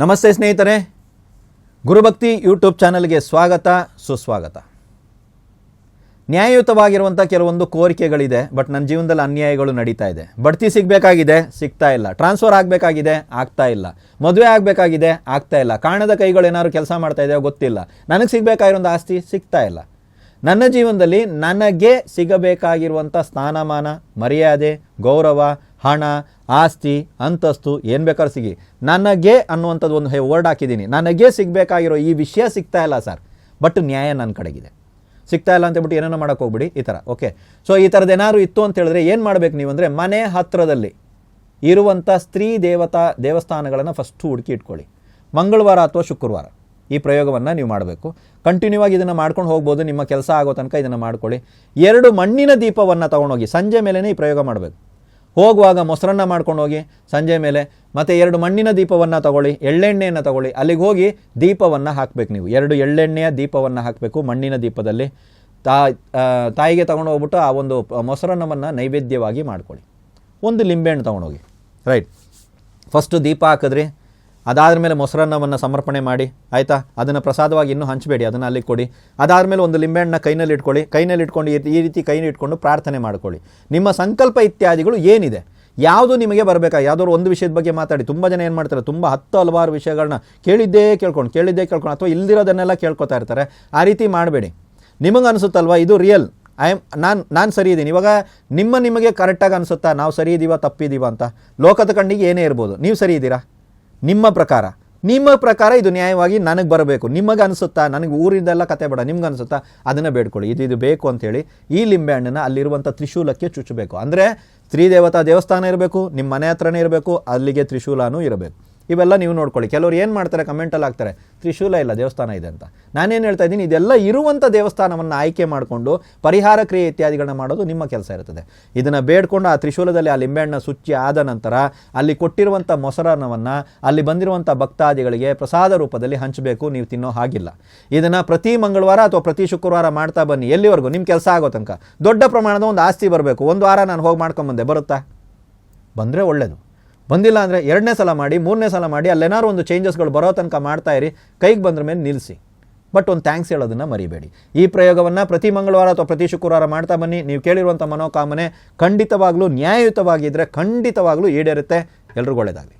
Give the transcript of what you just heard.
ನಮಸ್ತೆ ಸ್ನೇಹಿತರೆ, ಗುರುಭಕ್ತಿ ಯೂಟ್ಯೂಬ್ ಚಾನಲ್ಗೆ ಸ್ವಾಗತ ಸುಸ್ವಾಗತ. ನ್ಯಾಯಯುತವಾಗಿರುವಂಥ ಕೆಲವೊಂದು ಕೋರಿಕೆಗಳಿದೆ, ಬಟ್ ನನ್ನ ಜೀವನದಲ್ಲಿ ಅನ್ಯಾಯಗಳು ನಡೀತಾ ಇದೆ. ಬಡ್ತಿ ಸಿಗಬೇಕಾಗಿದೆ, ಸಿಗ್ತಾ ಇಲ್ಲ. ಟ್ರಾನ್ಸ್ಫರ್ ಆಗಬೇಕಾಗಿದೆ, ಆಗ್ತಾ ಇಲ್ಲ. ಮದುವೆ ಆಗಬೇಕಾಗಿದೆ, ಆಗ್ತಾ ಇಲ್ಲ. ಕಾಣದ ಕೈಗಳು ಏನಾದ್ರು ಕೆಲಸ ಮಾಡ್ತಾ ಇದೆಯೋ ಗೊತ್ತಿಲ್ಲ. ನನಗೆ ಸಿಗಬೇಕಾಗಿರುವಂಥ ಆಸ್ತಿ ಸಿಗ್ತಾ ಇಲ್ಲ. ನನ್ನ ಜೀವನದಲ್ಲಿ ನನಗೆ ಸಿಗಬೇಕಾಗಿರುವಂಥ ಸ್ಥಾನಮಾನ, ಮರ್ಯಾದೆ, ಗೌರವ, ಹಣ, ಆಸ್ತಿ, ಅಂತಸ್ತು ಏನು ಬೇಕಾದ್ರೂ ಸಿಗಿ, ನನಗೆ ಅನ್ನುವಂಥದ್ದು ಒಂದು ವರ್ಡ್ ಹಾಕಿದ್ದೀನಿ. ನನಗೆ ಸಿಗಬೇಕಾಗಿರೋ ಈ ವಿಷಯ ಸಿಗ್ತಾ ಇಲ್ಲ ಸರ್, ಬಟ್ ನ್ಯಾಯ ನನ್ನ ಕಡೆಗಿದೆ. ಸಿಗ್ತಾ ಇಲ್ಲ ಅಂತೇಳ್ಬಿಟ್ಟು ಏನೇನೋ ಮಾಡೋಕ್ಕೆ ಹೋಗ್ಬಿಡಿ ಈ ಥರ. ಓಕೆ, ಸೊ ಈ ಥರದ್ದು ಏನಾದ್ರು ಇತ್ತು ಅಂತ ಹೇಳಿದ್ರೆ ಏನು ಮಾಡಬೇಕು ನೀವು ಅಂದರೆ, ಮನೆ ಹತ್ತಿರದಲ್ಲಿ ಇರುವಂಥ ಸ್ತ್ರೀ ದೇವಸ್ಥಾನಗಳನ್ನು ಫಸ್ಟು ಹುಡುಕಿ ಇಟ್ಕೊಳ್ಳಿ. ಮಂಗಳವಾರ ಅಥವಾ ಶುಕ್ರವಾರ ಈ ಪ್ರಯೋಗವನ್ನು ನೀವು ಮಾಡಬೇಕು. ಕಂಟಿನ್ಯೂ ಆಗಿ ಇದನ್ನು ಮಾಡ್ಕೊಂಡು ಹೋಗ್ಬೋದು. ನಿಮ್ಮ ಕೆಲಸ ಆಗೋ ತನಕ ಇದನ್ನು ಮಾಡ್ಕೊಳ್ಳಿ. 2 ಮಣ್ಣಿನ ದೀಪವನ್ನು ತೊಗೊಂಡೋಗಿ ಸಂಜೆ ಮೇಲೇ ಈ ಪ್ರಯೋಗ ಮಾಡಬೇಕು. ಹೋಗುವಾಗ ಮೊಸರನ್ನ ಮಾಡ್ಕೊಂಡು ಹೋಗಿ ಸಂಜೆ ಮೇಲೆ, ಮತ್ತು 2 ಮಣ್ಣಿನ ದೀಪವನ್ನು ತಗೊಳ್ಳಿ, ಎಳ್ಳೆಣ್ಣೆಯನ್ನು ತಗೊಳ್ಳಿ. ಅಲ್ಲಿಗೆ ಹೋಗಿ ದೀಪವನ್ನು ಹಾಕಬೇಕು. ನೀವು 2 ಎಳ್ಳೆಣ್ಣೆಯ ದೀಪವನ್ನು ಹಾಕಬೇಕು ಮಣ್ಣಿನ ದೀಪದಲ್ಲಿ. ತಾಯಿಗೆ ತೊಗೊಂಡು ಹೋಗ್ಬಿಟ್ಟು ಆ ಒಂದು ಮೊಸರನ್ನವನ್ನು ನೈವೇದ್ಯವಾಗಿ ಮಾಡ್ಕೊಳ್ಳಿ. 1 ಲಿಂಬೆಹಣ್ಣು ತೊಗೊಂಡೋಗಿ, ರೈಟ್. ಫಸ್ಟು ದೀಪ ಹಾಕಿದ್ರಿ, ಅದಾದಮೇಲೆ ಮೊಸರನ್ನವನ್ನು ಸಮರ್ಪಣೆ ಮಾಡಿ, ಆಯಿತಾ. ಅದನ್ನು ಪ್ರಸಾದವಾಗಿ ಇನ್ನೂ ಹಂಚಬೇಡಿ, ಅದನ್ನು ಅಲ್ಲಿ ಕೊಡಿ. ಅದಾದಮೇಲೆ 1 ಲಿಂಬೆಹಣ್ಣನ್ನ ಕೈನಲ್ಲಿ ಇಟ್ಕೊಳ್ಳಿ. ಕೈನಲ್ಲಿ ಇಟ್ಕೊಂಡು ಈ ರೀತಿ ಕೈನಲ್ಲಿ ಇಟ್ಕೊಂಡು ಪ್ರಾರ್ಥನೆ ಮಾಡ್ಕೊಳ್ಳಿ. ನಿಮ್ಮ ಸಂಕಲ್ಪ ಇತ್ಯಾದಿಗಳು ಏನಿದೆ, ಯಾವುದು ನಿಮಗೆ ಬರಬೇಕಾ, ಯಾವುದಾದ್ರು ಒಂದು ವಿಷಯದ ಬಗ್ಗೆ ಮಾತಾಡಿ. ತುಂಬ ಜನ ಏನು ಮಾಡ್ತಾರೆ, ತುಂಬ ಹಲವಾರು ವಿಷಯಗಳನ್ನ ಕೇಳಿದ್ದೇ ಕೇಳ್ಕೊಂಡು ಅಥವಾ ಇಲ್ದಿರೋದನ್ನೆಲ್ಲ ಕೇಳ್ಕೊತಾ ಇರ್ತಾರೆ. ಆ ರೀತಿ ಮಾಡಬೇಡಿ. ನಿಮಗೆ ಅನಿಸುತ್ತಲ್ವ ಇದು ರಿಯಲ್, ನಾನು ಸರಿ ಇದ್ದೀನಿ. ಇವಾಗ ನಿಮಗೆ ಕರೆಕ್ಟಾಗಿ ಅನಿಸುತ್ತಾ ನಾವು ಸರಿ ಇದ್ದೀವ ತಪ್ಪಿದ್ದೀವ ಅಂತ? ಲೋಕದ ಕಣ್ಣಿಗೆ ಏನೇ ಇರ್ಬೋದು, ನೀವು ಸರಿ ಇದ್ದೀರಾ? ನಿಮ್ಮ ಪ್ರಕಾರ ಇದು ನ್ಯಾಯವಾಗಿ ನನಗೆ ಬರಬೇಕು. ನಿಮಗೆ ಅನಿಸುತ್ತಾ? ನನಗೆ ಊರಿಂದೆಲ್ಲ ಕತೆ ಬೇಡ, ನಿಮ್ಗೆ ಅನಿಸುತ್ತಾ? ಅದನ್ನು ಬೇಡ್ಕೊಳ್ಳಿ. ಇದು ಬೇಕು ಅಂಥೇಳಿ ಈ ಲಿಂಬೆಹಣ್ಣನ್ನು ಅಲ್ಲಿರುವಂಥ ತ್ರಿಶೂಲಕ್ಕೆ ಚುಚ್ಚಬೇಕು. ಅಂದರೆ ಸ್ತ್ರೀ ದೇವಸ್ಥಾನ ಇರಬೇಕು, ನಿಮ್ಮ ಮನೆ ಹತ್ರನೇ ಇರಬೇಕು, ಅಲ್ಲಿಗೆ ತ್ರಿಶೂಲನೂ ಇರಬೇಕು. ಇವೆಲ್ಲ ನೀವು ನೋಡ್ಕೊಳ್ಳಿ. ಕೆಲವರು ಏನು ಮಾಡ್ತಾರೆ, ಕಮೆಂಟಲ್ಲಿ ಹಾಕ್ತಾರೆ ತ್ರಿಶೂಲ ಇಲ್ಲ ದೇವಸ್ಥಾನ ಇದೆ ಅಂತ. ನಾನೇನು ಹೇಳ್ತಾ ಇದ್ದೀನಿ, ಇದೆಲ್ಲ ಇರುವಂಥ ದೇವಸ್ಥಾನವನ್ನು ಆಯ್ಕೆ ಮಾಡಿಕೊಂಡು ಪರಿಹಾರ ಕ್ರಿಯೆ ಇತ್ಯಾದಿಗಳನ್ನ ಮಾಡೋದು ನಿಮ್ಮ ಕೆಲಸ ಇರ್ತದೆ. ಇದನ್ನು ಬೇಡ್ಕೊಂಡು ಆ ತ್ರಿಶೂಲದಲ್ಲಿ ಆ ಲಿಂಬೆಹಣ್ಣು ಸುಚ್ಚಿ ಆದ ನಂತರ ಅಲ್ಲಿ ಕೊಟ್ಟಿರುವಂಥ ಮೊಸರನ್ನವನ್ನು ಅಲ್ಲಿ ಬಂದಿರುವಂಥ ಭಕ್ತಾದಿಗಳಿಗೆ ಪ್ರಸಾದ ರೂಪದಲ್ಲಿ ಹಂಚಬೇಕು. ನೀವು ತಿನ್ನೋ ಹಾಗಿಲ್ಲ. ಇದನ್ನು ಪ್ರತಿ ಮಂಗಳವಾರ ಅಥವಾ ಪ್ರತಿ ಶುಕ್ರವಾರ ಮಾಡ್ತಾ ಬನ್ನಿ. ಎಲ್ಲಿವರೆಗೂ ನಿಮ್ಮ ಕೆಲಸ ಆಗೋ ತನಕ. ದೊಡ್ಡ ಪ್ರಮಾಣದ ಒಂದು ಆಸ್ತಿ ಬರಬೇಕು. 1 ವಾರ ನಾನು ಹೋಗಿ ಮಾಡ್ಕೊಂಬಂದೆ, ಬರುತ್ತಾ? ಬಂದರೆ ಒಳ್ಳೆಯದು. ಬಂದಿಲ್ಲ ಅಂದರೆ 2ನೇ ಸಲ ಮಾಡಿ, 3ನೇ ಸಲ ಮಾಡಿ. ಅಲ್ಲೇನಾದ್ರು ಒಂದು ಚೇಂಜಸ್ಗಳು ಬರೋ ತನಕ ಮಾಡ್ತಾ ಇರಿ. ಕೈಗೆ ಬಂದ್ರ ಮೇಲೆ ನಿಲ್ಲಿಸಿ, ಬಟ್ ಒಂದು ಥ್ಯಾಂಕ್ಸ್ ಹೇಳೋದನ್ನು ಮರಿಬೇಡಿ. ಈ ಪ್ರಯೋಗವನ್ನು ಪ್ರತಿ ಮಂಗಳವಾರ ಅಥವಾ ಪ್ರತಿ ಶುಕ್ರವಾರ ಮಾಡ್ತಾ ಬನ್ನಿ. ನೀವು ಕೇಳಿರುವಂಥ ಮನೋಕಾಮನೆ ಖಂಡಿತವಾಗ್ಲೂ ನ್ಯಾಯಯುತವಾಗಿದ್ದರೆ ಖಂಡಿತವಾಗ್ಲೂ ಈಡೇರುತ್ತೆ. ಎಲ್ರಿಗೂ ಒಳ್ಳೆಯದಾಗಲಿ.